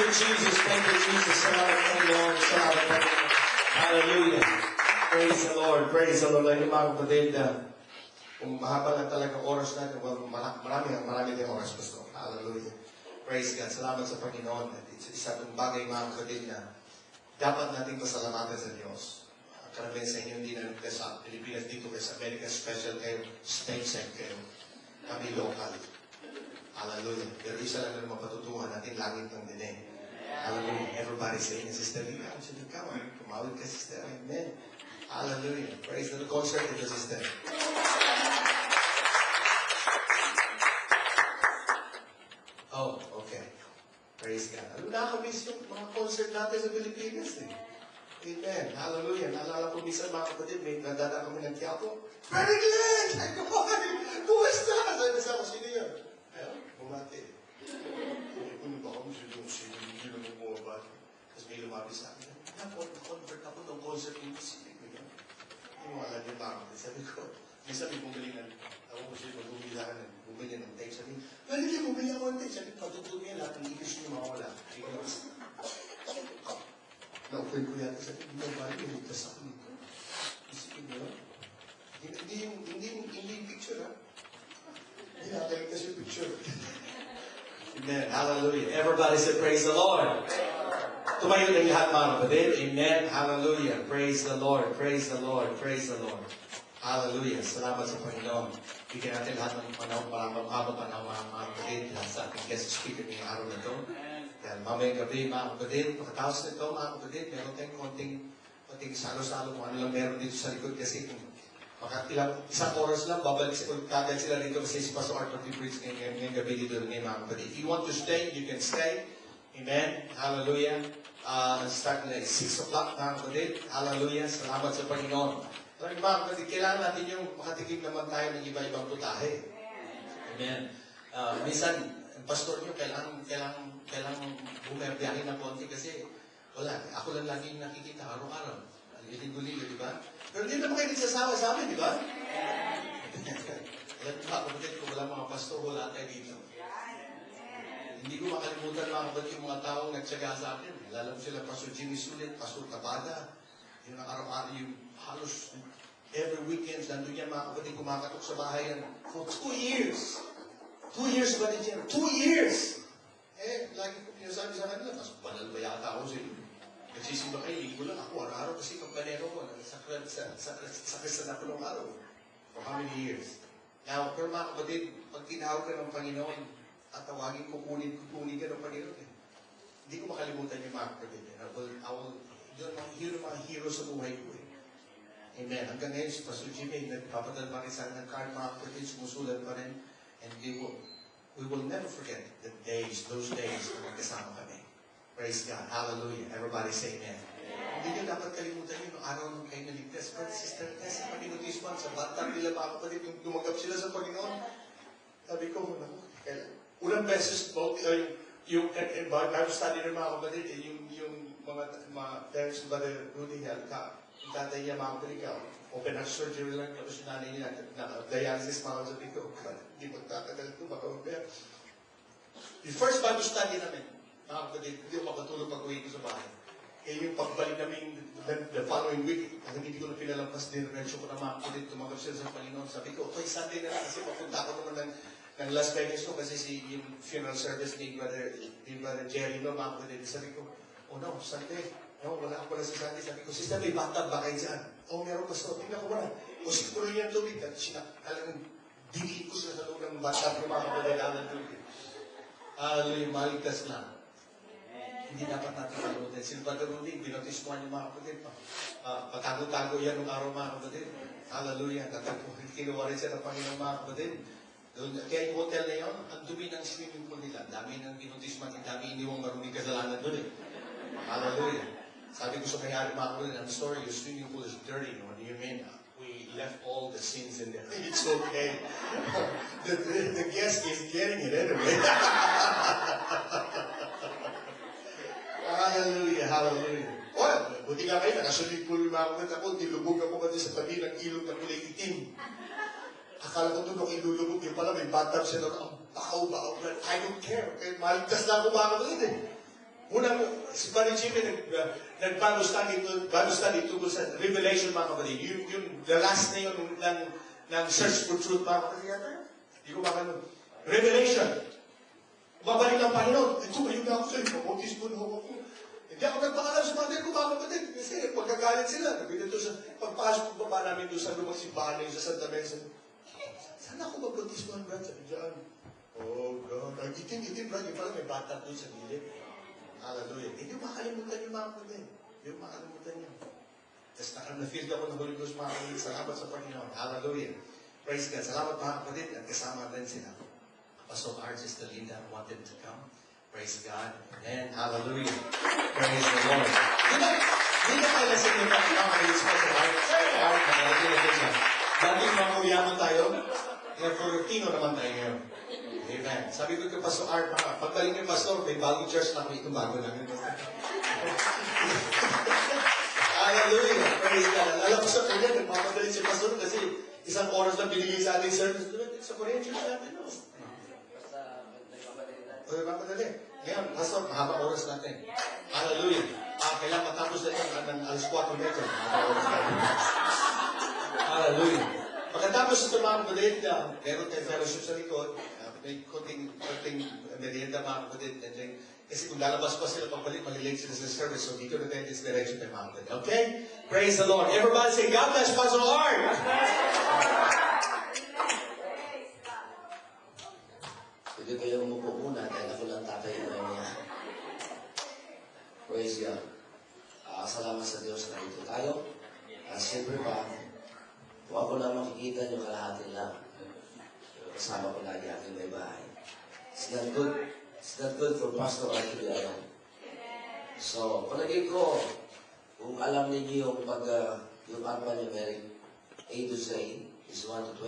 you, Jesus. Thank you, Jesus. Salamat Panginoon. Salamat Panginoon. Hallelujah. Praise the Lord. Praise the Lord. Lagi mga kapatid, kung mahaba lang talaga oras natin, marami din oras gusto. Hallelujah. Praise God. Salamat sa Panginoon. Isa itong bagay mga kapatid na dapat nating pasalamatan sa Diyos. Karamihan sa inyo hindi na sa Pilipinas dito kayo sa America special kayo, state side kayo. Kami local. Hallelujah. Pero isa lang na mapatutungan natin langit ng dinig. Hallelujah. Everybody saying, Sister Lina, come on. Tumawid ka, Sister. Amen. Hallelujah. Praise the concert ito, Sister. Oh, okay. Praise God. Alam, nakakamiss yung mga concert natin sa Pilipinas eh. Amen. Hallelujah. Naalala ko minsan mga kapatid, may nadala kami ng Quiapo. Very good! Ay, kumari! Kumusta? Sabi sa ako, sino yun? Ayun, bumati. Ano ba kami sino? Hindi naman bumabati. Tapos may lumabi sa akin. Na-convert ako ng concert ng Pacific. Yung mga alam yung mga kapatid. Sabi ko, may sabi kong galingan. Ako ko siya mag-umilahan ng bumili ng tape. Sabi ko, hindi bumili ako ng tape. Sabi ko, patutulog niya lahat ng ibis niyo mawala. Na-open ko yata sabi, hindi mo bali, iligtas ako nito. Isipin mo lang. Hindi yung picture, ha? Hindi nakaligtas yung picture. Amen. Hallelujah. Everybody say, praise the Lord. Tumayo ng lahat mga kapatid. Amen. Hallelujah. Praise the Lord. Praise the Lord. Praise the Lord. Hallelujah. Salamat sa Panginoon. Bigyan natin lahat ng panahon para magpapapa ng mga kapatid lahat sa ating guest speaker ngayong araw na ito. Dahil mamayang gabi, mga kapatid, pagkatapos nito, mga kapatid, meron tayong konting salo-salo kung ano lang meron dito sa likod kasi kung isang oras lang, babalik kagad sila dito kasi si Pastor Arthur Fibritz ngayong gabi dito ngayon, mga kapatid. If you want to stay, you can stay. Amen. Hallelujah. Start na 6 o'clock, mga kapatid. Hallelujah. Salamat sa Panginoon. Mga kapatid, kailangan natin yung makatikim naman tayo ng iba-ibang putahe. Amen. Minsan, pastor nyo, kailangan bumabiyahin ng konti kasi wala. Ako lang lagi nakikita araw-araw. Lilig-lilig, di ba? Pero hindi naman kayo nagsasawa sa amin, di ba? Alam mo ba, kapatid, kung wala mga pastor, wala tayo dito. Hindi ko makalimutan mga kapatid yung mga taong nagtsaga sa akin. Lalo mo sila, Pastor Jimmy Sulit, Pastor Tabada. Yung araw-araw, yung halos every weekend, nandun yan mga kapatid, kumakatok sa bahay yan for 2 years. 2 years ba din siya? 2 years! Lagi ko pinasabi sa kanila, mas banal ba yata ako sa inyo? Nagsisimba kayo, ligo lang ako araw-araw kasi kampanero ko, sakrisan ako ng araw. For how many years? Now, pero mga kapatid, pag tinawag ka ng Panginoon, at tawagin ko, kunin ka ng Panginoon. Hindi ko makalimutan yung mga kapatid. Yun ang mga hero sa buhay ko. Amen. Hanggang ngayon, si Pastor Jimmy, nagpapadal pa rin sa akin ng card, mga kapatid, sumusulat pa rin. And we will never forget those days na magkasama kami. Praise God. Hallelujah. Everybody say amen. Hindi nyo dapat kalimutan yun, araw nung kayo naligtas. But Sister Tess, sa panimutisman, sa batang nila mga kapatid, yung dumagap sila sa Panginoon. Sabi ko, unang beses, yung Bible study ng mga kapatid, yung mga parents ni Brother Rudy Helka, yung tatay niya, mga kapatid, open heart surgery lang, tapos yung nanay niya, dialysis, mga sabi ko, hindi magtatagal ito, baka mamaya. The first Bible study namin, mga kapatid, hindi ako makatulog pag-uwi ko sa bahay. Kaya yung pagbalik namin the following week, hindi ko na pinalampas din, mention ko na mga kapatid, tumanggap sila sa Panginoon. Sabi ko, okay, Sunday na lang, kasi papunta ako naman ng Las Vegas ko, kasi yung funeral service ni Brother Jerry, no, mga kapatid. Sabi ko, oh no, Sunday. No, wala ako pala sa Sunday. Sabi ko, Sister, may bathtub ba kayo dyan? Oh, meron pa sa tingnan ko wala. O siguro niya tubig. At alam, dinihin ko sila sa loob ng bathtub ng mga kapatid ng tubig. Hallelujah, maligtas lang. Hindi dapat natin kalimutan. Si Brother Rudy, binotismuhan yung mga kapatid. Patago-tago yan ng araw mga kapatid. Hallelujah. Kinuha rin siya ng Panginoong mga kapatid. Kaya yung hotel na yun, ang dumi ng swimming pool nila. Dami ng binotismuhan, dami iniwang marunong kasalanan doon eh. Hallelujah. Sabi ko sa mayari mga kapatid, I'm sorry, your swimming pool is dirty. What do you mean? We left all the sins in there. It's okay. The guest is getting it anyway. Hallelujah, hallelujah. Well, buti nga kayo, nakasulit po yung mga kapatid ako, nilubog ako kasi sa tabi ng ilog na kulay itim. Akala ko doon, ilulubog yung pala, may bathtub siya doon, ang bakaw. I don't care. Kaya maligtas na ako mga kapatid eh. Unang, si Brother Jimmy nag-Bible study tungkol sa Revelation, mga kapatid. Yung the last na yun ng Search for Truth, mga kapatid. Yata? Hindi ko makalimutan. Revelation. Babalik ang Panginoon. Ito, ayun na ako sa'yo. Mabautis mo na ako. Hindi ako nagpakalam sa mga ko, mga kapatid. Kasi pagkagalit sila. Nabigyan doon sa pagpasok ko pa namin doon sa lumang simbahan na yung sa Santa Mesa. Saan ako mabautis mo, Brad? Sabi dyan. Oh, God. Itim, Brad. Yung pala may bata doon sa gilid. Hallelujah. Hindi mo makalimutan yung mga kapatid. Hindi mo makalimutan yun. Tapos na-feel ako ng Holy Ghost, mga kapatid. Salamat sa Panginoon. Hallelujah. Praise God. Salamat, mga kapatid. At kasama din sila. Pastor Artist Linda wanted to come. Praise God. And hallelujah. Praise the Lord. Hindi na kayo lasing yung mga Pastor Artist. Dati mga kuyaman tayo. Filipino naman tayo ngayon. Amen. Sabi ko kay Pastor Art, pagdaling kay Pastor, may bagong church na kami itong bago namin. Hallelujah. Praise God. Alam ko sa kanya, nagpapagaling si Pastor kasi isang oras lang binigay sa ating service. Sa Korean church natin, no? O, nagpapadali. Ngayon, Pastor, mahaba oras natin. Hallelujah. Kailangan matapos na ito ng alas 4 metro. Mahaba oras natin. Hallelujah. Pagkatapos ito, mga kapatid, meron tayong fellowship sa likod. May konting merienda, mga kapatid. And then, kasi kung lalabas pa sila pagbalik, malilate sila sa service. So, dito na tayo this direction tayo, mga kapatid. Okay? Praise the Lord. Everybody say, God bless Pastor Art! Pwede kayo umupo muna dahil ako lang tatay na niya. Praise God. Salamat sa Diyos na ito tayo. Siyempre pa, kung ako lang makikita nyo, kalahati lang. Kasama ko lagi aking may bahay. It's not good. It's not good for Pastor Art to be alone. So, palagay ko, kung alam ninyo yung yung arpa niyo, Mary, A to Z is 1 to 20.